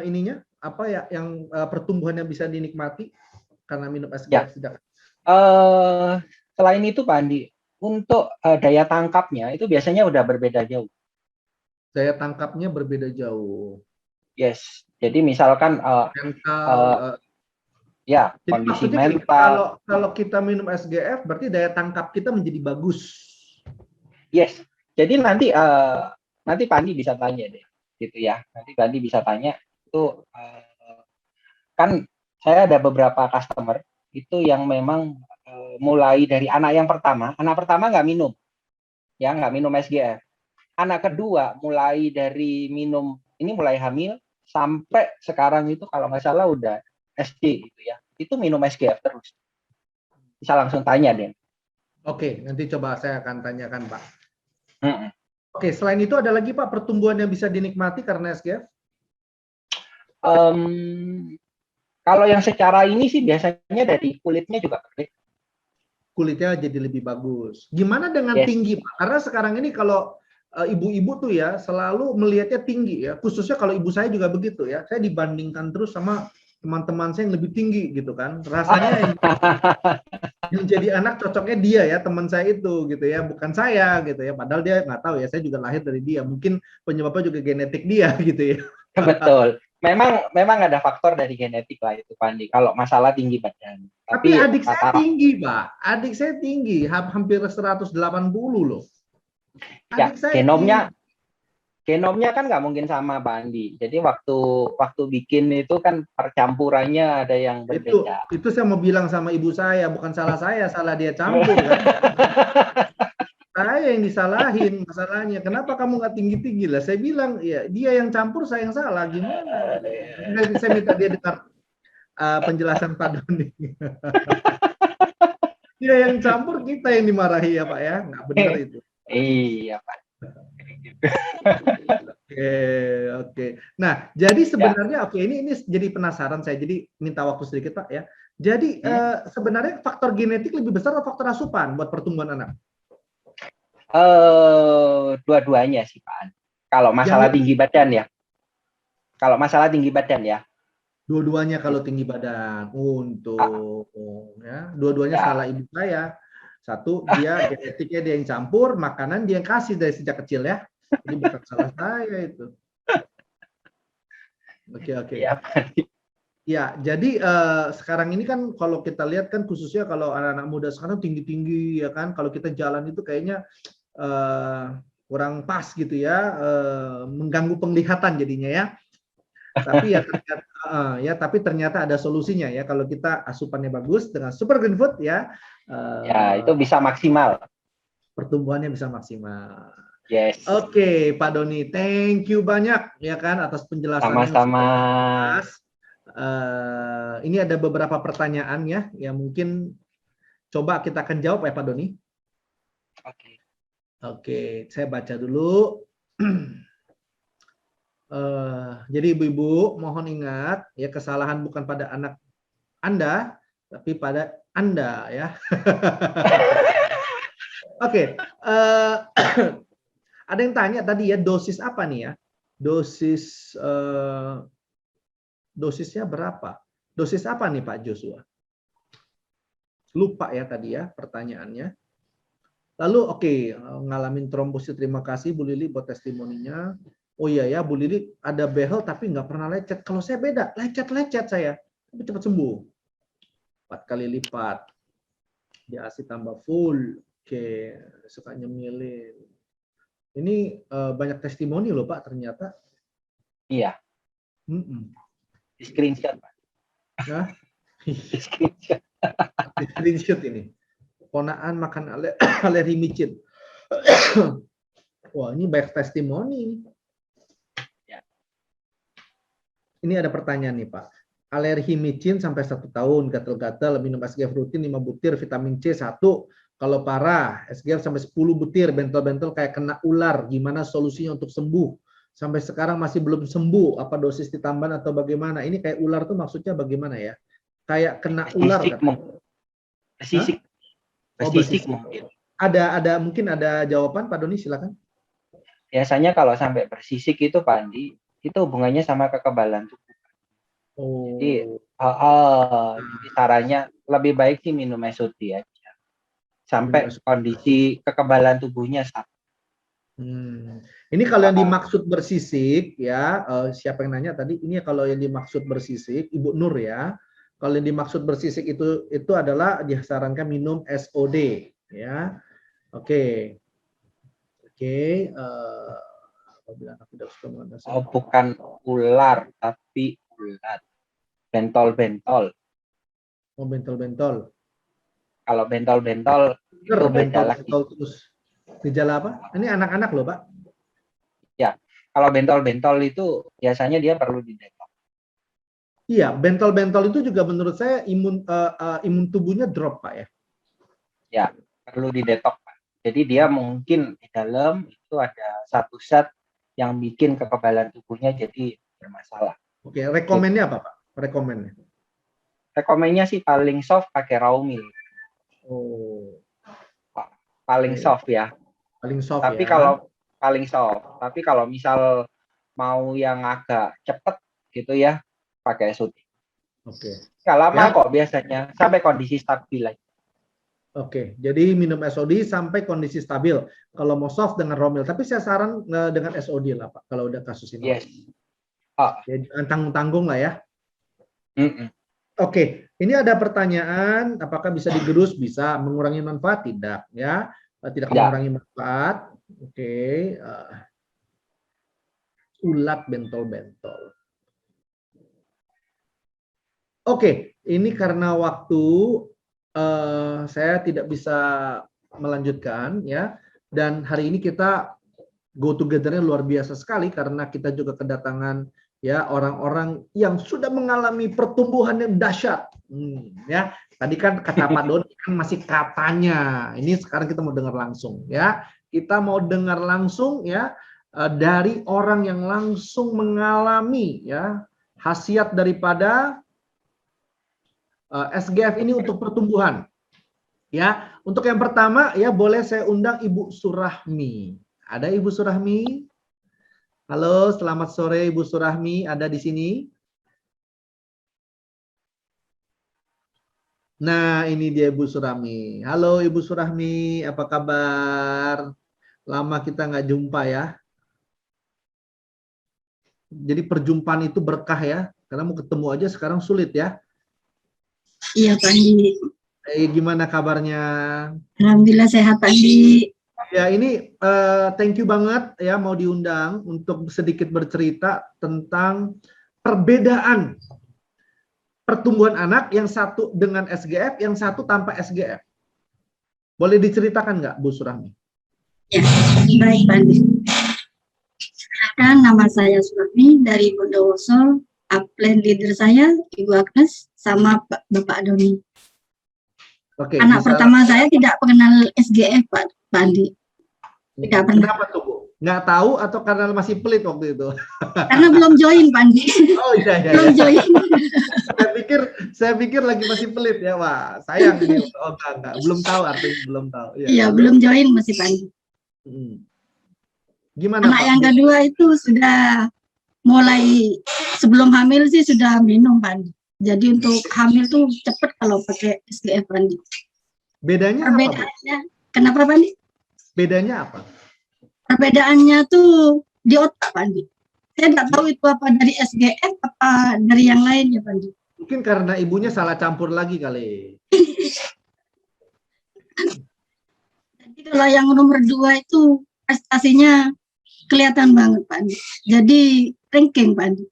ininya apa ya yang pertumbuhan yang bisa dinikmati karena minum ya. SGF tidak. Selain itu Pak Andi, untuk daya tangkapnya itu biasanya udah berbeda jauh. Daya tangkapnya berbeda jauh. Yes, jadi misalkan Mental. ya Jadi kondisi maksudnya gini, mental, kalau kita minum SGF berarti daya tangkap kita menjadi bagus. yes. Jadi nanti Pak Andi bisa tanya deh, gitu ya. Nanti Pak Andi bisa tanya itu kan saya ada beberapa customer itu yang memang mulai dari anak pertama nggak minum, ya nggak minum SGF. Anak kedua mulai dari minum, ini mulai hamil sampai sekarang itu kalau nggak salah udah SD gitu ya, itu minum SGF terus. Bisa langsung tanya Den. Oke, nanti coba saya akan tanyakan Pak. Mm-mm. Oke, selain itu ada lagi Pak pertumbuhan yang bisa dinikmati karena SGF? Kalau yang secara ini sih biasanya dari kulitnya juga gede. Kulitnya jadi lebih bagus. Gimana dengan Yes. tinggi Pak? Karena sekarang ini kalau ibu-ibu tuh ya selalu melihatnya tinggi ya. Khususnya kalau ibu saya juga begitu ya. Saya dibandingkan terus sama teman-teman saya yang lebih tinggi gitu kan. Rasanya yang jadi anak cocoknya dia ya, teman saya itu gitu ya, bukan saya gitu ya. Padahal dia nggak tahu ya, saya juga lahir dari dia. Mungkin penyebabnya juga genetik dia gitu ya. Betul. Memang ada faktor dari genetik lah itu Pandi. Kalau masalah tinggi badan. Tapi Tapi adik saya rata-rata tinggi, Pak. Adik saya tinggi, hampir 180 loh. ya Adik saya tinggi. genomnya kan nggak mungkin sama Pandi. Jadi waktu bikin itu kan percampurannya ada yang berbeda. Itu saya mau bilang sama ibu saya, bukan salah saya, salah dia campur kan. Saya yang disalahin masalahnya. Kenapa kamu nggak tinggi-tinggi lah? Saya bilang, ya dia yang campur, saya yang salah. Gimana? Saya minta dia dengar penjelasan Pak Doni. Dia yang campur, kita yang dimarahi ya Pak ya. Nggak benar itu. Iya Pak. Oke, oke. Nah, jadi sebenarnya oke ini jadi penasaran saya. Jadi minta waktu sedikit Pak ya. Jadi sebenarnya faktor genetik lebih besar atau faktor asupan buat pertumbuhan anak? Dua-duanya sih Pak. Kalau masalah tinggi badan ya. Kalau masalah tinggi badan ya. Dua-duanya kalau tinggi badan. Untuk ya, dua-duanya salah ibu saya. Satu dia genetiknya dia yang campur, makanan dia yang kasih dari sejak kecil ya. Jadi bukan salah saya itu. Oke, oke. Ya, jadi sekarang ini kan kalau kita lihat kan khususnya kalau anak-anak muda sekarang tinggi-tinggi ya kan. Kalau kita jalan itu kayaknya kurang pas gitu ya, mengganggu penglihatan jadinya ya. Tapi tapi ternyata ada solusinya ya kalau kita asupannya bagus dengan Super Green Food ya. Ya, itu bisa maksimal. Pertumbuhannya bisa maksimal. Yes. Oke, Pak Doni, thank you banyak ya kan atas penjelasannya. Sama-sama. Ini ada beberapa pertanyaan ya yang mungkin coba kita akan jawab ya Pak Doni. Oke. Oke, saya baca dulu. Jadi ibu-ibu mohon ingat ya kesalahan bukan pada anak Anda tapi pada Anda ya. Oke, ada yang tanya tadi ya dosis apa nih ya? Dosisnya berapa? Dosis apa nih Pak Joshua? Lupa ya tadi ya pertanyaannya. Lalu oke, ngalamin trombosit, terima kasih Bu Lili buat testimoninya. Oh iya ya, Bu Lili ada behel tapi nggak pernah lecet. Kalau saya beda, lecet-lecet saya, tapi cepat sembuh. 4 kali lipat. DAC tambah full. Oke, suka nyemilin. Ini banyak testimoni loh Pak ternyata. Iya. Di screenshot Pak. Nah, di screenshot. Di screenshot ini. Ponaan makan alergi micin. Wah, ini banyak testimoni. Ya. Ini ada pertanyaan nih Pak. Alergi micin sampai 1 tahun, gatal-gatal, minum SGF rutin 5 butir, vitamin C 1. Kalau parah, SGF sampai 10 butir, bentol-bentol kayak kena ular. Gimana solusinya untuk sembuh? Sampai sekarang masih belum sembuh. Apa dosis ditambah atau bagaimana? Ini kayak ular tuh maksudnya bagaimana ya? Kayak kena ular kan? Bersisik. Bersisik mungkin. Mungkin ada jawaban Pak Doni, silakan. Biasanya kalau sampai bersisik itu Pak Andi, itu hubungannya sama kekebalan tubuh. Oh. Jadi sarannya lebih baik sih minum SOD aja. Sampai kondisi kekebalan tubuhnya sama. Ini kalau yang dimaksud bersisik ya, siapa yang nanya tadi? Ini kalau yang dimaksud bersisik, Ibu Nur ya. Kalau yang dimaksud bersisik itu adalah disarankan minum SOD ya. Oke. Bukan ular tapi ulat. Bentol-bentol. Oh, bentol-bentol. Kalau bentol-bentol itu beda lagi. Terus. Gejala apa? Ini anak-anak loh Pak. Ya, Kalau bentol-bentol itu biasanya dia perlu didetok. Iya, bentol-bentol itu juga menurut saya imun tubuhnya drop, Pak ya. Ya, perlu didetok, Pak. Jadi dia mungkin di dalam itu ada satu zat yang bikin kekebalan tubuhnya jadi bermasalah. Oke, rekomennya apa, Pak? Rekomennya? Rekomennya sih paling soft pakai raw milk. Oh, Paling oke. soft ya. Paling soft Tapi ya. kalau paling soft. Tapi kalau misal mau yang agak cepet gitu ya, pakai SOD. Oke. Nggak lama Ya. kok biasanya, sampai kondisi stabil aja. Oke, jadi minum SOD sampai kondisi stabil. Kalau mau soft dengan Romil, tapi saya saran dengan SOD lah, Pak. Kalau udah kasus ini. Yes. Oh. Ya, jangan tanggung-tanggung lah ya. Mm-mm. Oke, ini ada pertanyaan, apakah bisa digerus? Bisa. Mengurangi manfaat? Tidak, ya. Tidak Ya. mengurangi manfaat. Oke. Ulat bentol-bentol. Oke, ini karena waktu saya tidak bisa melanjutkan ya. Dan hari ini kita go together-nya luar biasa sekali karena kita juga kedatangan ya orang-orang yang sudah mengalami pertumbuhan yang dahsyat. Ya, tadi kan kata Pak Doni kan masih katanya. Ini sekarang kita mau dengar langsung ya. Kita mau dengar langsung ya dari orang yang langsung mengalami ya khasiat daripada SGF ini untuk pertumbuhan. Ya, untuk yang pertama ya boleh saya undang Ibu Surahmi. Ada Ibu Surahmi? Halo, selamat sore Ibu Surahmi, ada di sini? Nah, ini dia Ibu Surahmi. Halo Ibu Surahmi, apa kabar? Lama kita nggak jumpa ya. Jadi perjumpaan itu berkah ya, karena mau ketemu aja sekarang sulit ya. Iya, Pak Andi. Gimana kabarnya? Alhamdulillah sehat, Pak Andi. Ya, ini thank you banget ya mau diundang untuk sedikit bercerita tentang perbedaan pertumbuhan anak yang satu dengan SGF, yang satu tanpa SGF. Boleh diceritakan nggak, Bu Surahmi? Ya, baik, Pak Andi. Silakan, nama saya Surahmi dari Bondowoso. Upline leader saya, Ibu Agnes, sama Bapak Doni. Oke. Anak pertama saya tidak mengenal SGF, Pak Andi. Tidak pernah. Kenapa tuh, Bu? Nggak tahu atau karena masih pelit waktu itu? Karena belum join, Pak Andi. Oh iya, iya. Belum join. saya pikir lagi masih pelit ya, wah sayang nih. Oh enggak, belum tahu artinya belum tahu. Iya, belum join masih, Pak Andi. Gimana, anak Pak? Yang kedua itu sudah mulai sebelum hamil sih sudah minum, Pak Andi. Jadi untuk hamil tuh cepet kalau pakai SGF, Pak Andi. Bedanya Perbedaannya, apa, Bu? kenapa, Pak Andi? Bedanya apa? Perbedaannya tuh di otak, Pak Andi. Saya nggak tahu itu apa dari SGF apa dari yang lainnya, Pak Andi. Mungkin karena ibunya salah campur lagi kali. Jadi kalau yang nomor 2 itu prestasinya kelihatan banget, Pak Andi. Jadi ranking, Pak Andi.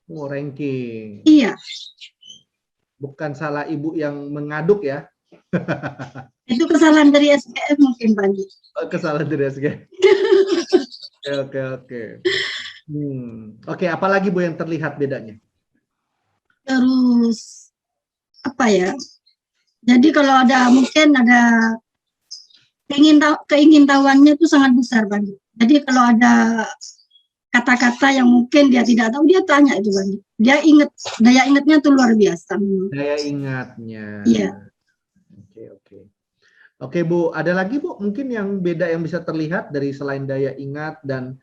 Oh, ranking. Iya. Bukan salah ibu yang mengaduk ya. Itu kesalahan dari SGF mungkin, Pak Andi. Oh, kesalahan dari SGF. Oke. Oke, apalagi Bu yang terlihat bedanya? Terus apa ya? Jadi kalau ada mungkin ada keingintahuannya itu sangat besar, Pak Andi. Jadi kalau ada kata-kata yang mungkin dia tidak tahu, dia tanya itu, Pak Andi. Dia ingat, daya ingatnya tuh luar biasa. Daya ingatnya. Iya. Oke, Bu, ada lagi Bu mungkin yang beda yang bisa terlihat dari selain daya ingat dan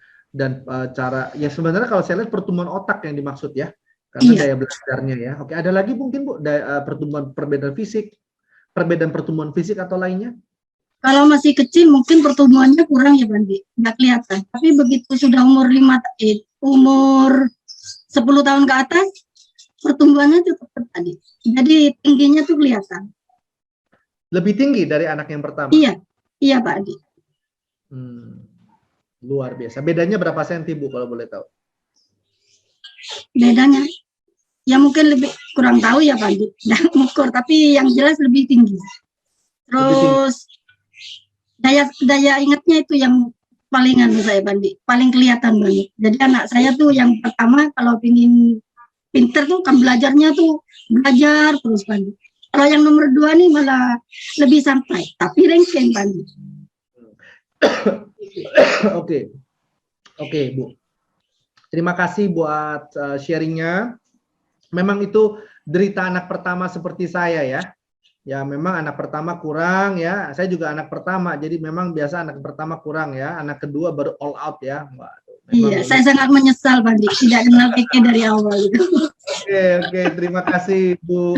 cara ya sebenarnya kalau saya lihat pertumbuhan otak yang dimaksud ya, karena daya belajarnya ya. Oke, ada lagi mungkin Bu pertumbuhan perbedaan pertumbuhan fisik atau lainnya? Kalau masih kecil mungkin pertumbuhannya kurang ya, Bandi, nggak kelihatan. Tapi begitu sudah umur 10 tahun ke atas, pertumbuhannya tetap tadi. Jadi tingginya tuh kelihatan. Lebih tinggi dari anak yang pertama? Iya Pak Adi. Luar biasa. Bedanya berapa senti Bu kalau boleh tahu? Bedanya, ya mungkin lebih kurang tahu ya Pak Adi. Nah, mengukur, tapi yang jelas lebih tinggi. Terus daya ingatnya itu yang paling saya Bandi, paling kelihatan banget. Jadi anak saya tuh yang pertama kalau pingin pinter tuh kan belajarnya tuh belajar terus Bandi. Kalau yang nomor 2 nih malah lebih santai, tapi rengking Bandi. Oke, Bu. Terima kasih buat sharingnya. Memang itu derita anak pertama seperti saya ya. Ya memang anak pertama kurang ya. Saya juga anak pertama, jadi memang biasa anak pertama kurang ya. Anak kedua baru all out ya. Waduh, Iya, saya sangat menyesal Bandi tidak kenal Keke dari awal. Oke, terima kasih Bu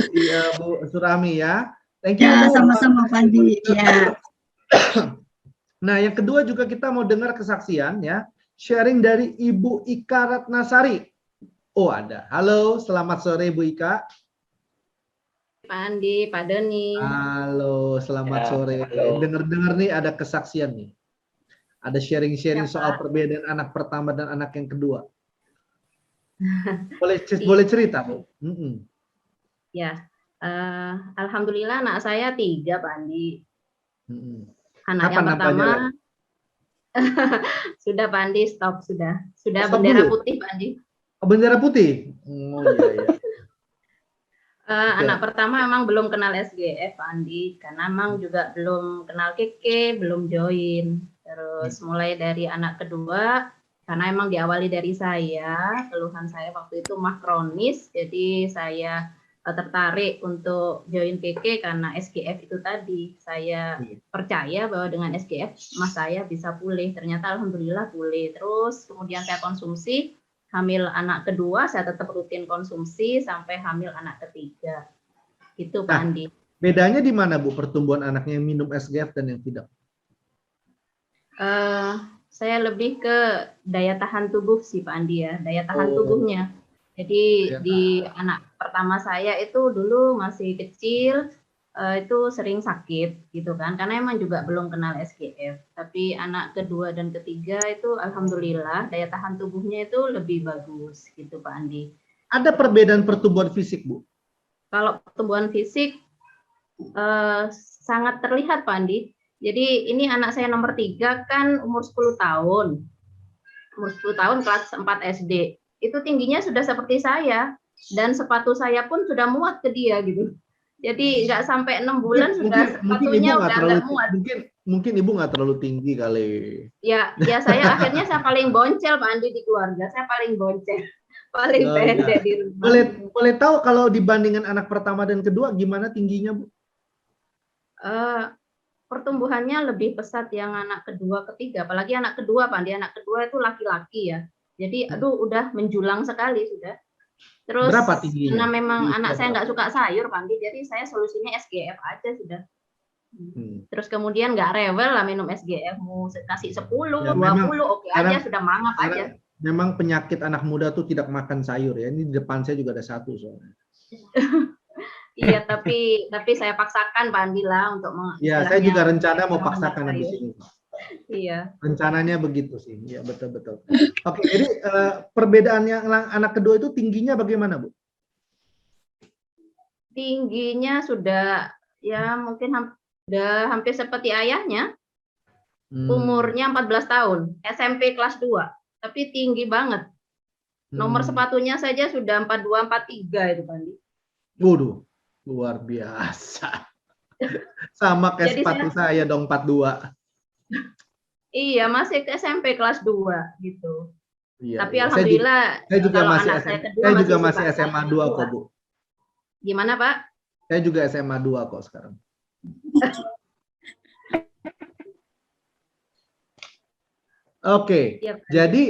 Surami ya. Thank you. Ya, Bu. sama-sama Bandi. Ya. Nah, yang kedua juga kita mau dengar kesaksian ya. Sharing dari Ibu Ika Ratnasari. Oh, ada. Halo, selamat sore Bu Ika. Pak Andi, Pak Doni. Halo, selamat Ya, sore. halo. Dengar-dengar nih ada kesaksian nih. Ada sharing-sharing Ya, soal Pak. perbedaan anak pertama dan anak yang kedua. Boleh cerita, Bu? Ya, alhamdulillah anak saya 3, Pak Andi. Anak Kapan yang pertama nampaknya? sudah Pak Andi, stop sudah. Sudah Stop bendera dulu? putih Pak Andi. Oh, bendera putih? Oh iya. Anak pertama memang belum kenal SGF Pak Andi, karena memang juga belum kenal Keke, belum join. Terus mulai dari anak kedua, karena emang diawali dari saya, keluhan saya waktu itu mah kronis, jadi saya tertarik untuk join Keke karena SGF itu tadi. Saya percaya bahwa dengan SGF mas saya bisa pulih. Ternyata alhamdulillah pulih. Terus kemudian saya konsumsi, hamil anak kedua saya tetap rutin konsumsi sampai hamil anak ketiga. Itu Pak Andi. Bedanya di mana Bu pertumbuhan anaknya yang minum SGF dan yang tidak? Saya lebih ke daya tahan tubuh sih Pak Andi ya, daya tahan tubuhnya. Jadi di anak pertama saya itu dulu masih kecil, itu sering sakit gitu kan, karena emang juga belum kenal SGF. Tapi anak kedua dan ketiga itu alhamdulillah daya tahan tubuhnya itu lebih bagus gitu Pak Andi. Ada perbedaan pertumbuhan fisik Bu? Kalau pertumbuhan fisik sangat terlihat Pak Andi. Jadi ini anak saya nomor 3 kan umur 10 tahun. Umur 10 tahun kelas 4 SD. Itu tingginya sudah seperti saya. Dan sepatu saya pun sudah muat ke dia gitu. Jadi nggak sampai 6 bulan sudah sepatunya udah nggak muat. Mungkin Ibu nggak terlalu tinggi kali. Ya saya akhirnya saya paling boncel Pak Andi di keluarga. Saya paling boncel. Paling pendek di rumah. Boleh tahu kalau dibandingkan anak pertama dan kedua gimana tingginya Bu? Pertumbuhannya lebih pesat yang anak kedua ketiga, apalagi anak kedua Pak Andi, anak kedua itu laki-laki ya, jadi aduh udah menjulang sekali sudah. Terus berapa tingginya? karena memang anak saya nggak suka sayur Pak Andi, jadi saya solusinya SGF aja sudah. Terus kemudian nggak rewel lah minum SGF, mau kasih 10, ya, 20 oke aja, sudah mangap aja. Memang penyakit anak muda tuh tidak makan sayur ya, ini di depan saya juga ada satu soalnya. Iya, tapi saya paksakan Pak Andi lah untuk ya, saya juga rencana mau paksakan di sini. Iya. Rencananya begitu sih. Ya, betul. Oke, jadi perbedaan yang anak kedua itu tingginya bagaimana, Bu? Tingginya sudah ya mungkin sudah hampir seperti ayahnya. Umurnya 14 tahun, SMP kelas 2, tapi tinggi banget. Nomor sepatunya saja sudah 42, 43 itu Pak Andi. Waduh. Luar biasa. Sama kayak sepatu saya dong 42. Iya, masih ke SMP kelas 2 gitu. Iya, tapi alhamdulillah saya juga masih SMA 2 kok, Bu. Gimana, Pak? Saya juga SMA 2 kok sekarang. Oke, jadi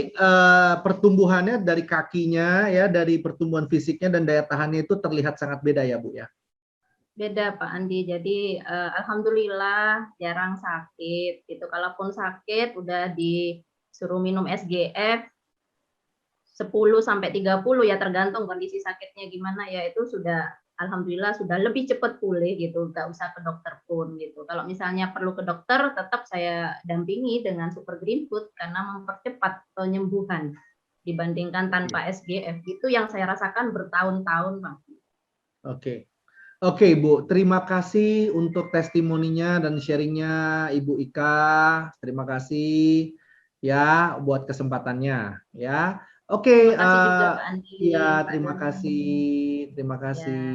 pertumbuhannya dari kakinya ya, dari pertumbuhan fisiknya dan daya tahannya itu terlihat sangat beda ya, Bu ya? Beda Pak Andi, jadi alhamdulillah jarang sakit gitu. Kalaupun sakit udah disuruh minum SGF 10 sampai 30 ya, tergantung kondisi sakitnya gimana ya, itu sudah alhamdulillah sudah lebih cepat pulih gitu, nggak usah ke dokter pun gitu. Kalau misalnya perlu ke dokter, tetap saya dampingi dengan Super Green Food karena mempercepat penyembuhan dibandingkan tanpa SGF. Itu yang saya rasakan bertahun-tahun, Pak. Oke, Bu, terima kasih untuk testimoninya dan sharingnya Ibu Ika. Terima kasih. ya buat kesempatannya ya. Oke, Terima kasih juga Pak Andi. ya Pak terima Doni. kasih, terima kasih.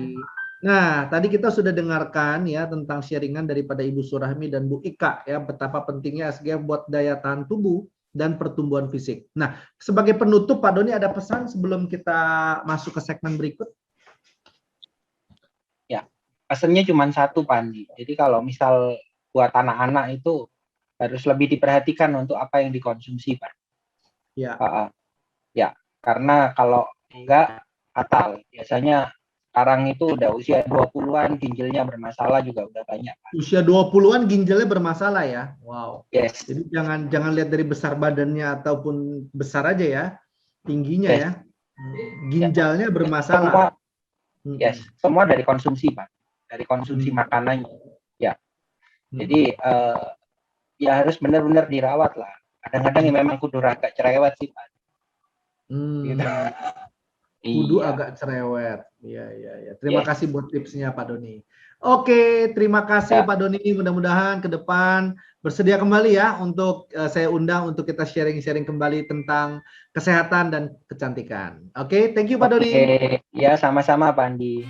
Nah, tadi kita sudah dengarkan ya tentang sharingan daripada Ibu Surahmi dan Bu Ika ya, betapa pentingnya SGF buat daya tahan tubuh dan pertumbuhan fisik. Nah, sebagai penutup Pak Doni ada pesan sebelum kita masuk ke segmen berikut? Ya, pesannya cuma satu, Pak Andi. Jadi kalau misal buat anak-anak itu harus lebih diperhatikan untuk apa yang dikonsumsi, Pak. Ya. Ya, karena kalau enggak fatal. Biasanya sekarang itu udah usia 20-an ginjalnya bermasalah juga udah banyak, Pak. Usia 20-an ginjalnya bermasalah ya. Wow. Yes. Jadi jangan lihat dari besar badannya ataupun besar aja ya, tingginya Yes. ya. Ginjalnya bermasalah. Semua, yes, semua dari konsumsi, Pak. Dari konsumsi makanannya. Ya. Jadi ya harus benar-benar dirawat lah. Kadang-kadang ya memang kudu agak cerewet sih, Pak. Gitu. Kudu Iya. agak cerewet. Iya. Terima kasih buat tipsnya Pak Doni. Oke, terima kasih Pak Doni. Mudah-mudahan ke depan bersedia kembali ya untuk saya undang untuk kita sharing-sharing kembali tentang kesehatan dan kecantikan. Oke, thank you Pak Doni. Ya, sama-sama Pak Andi.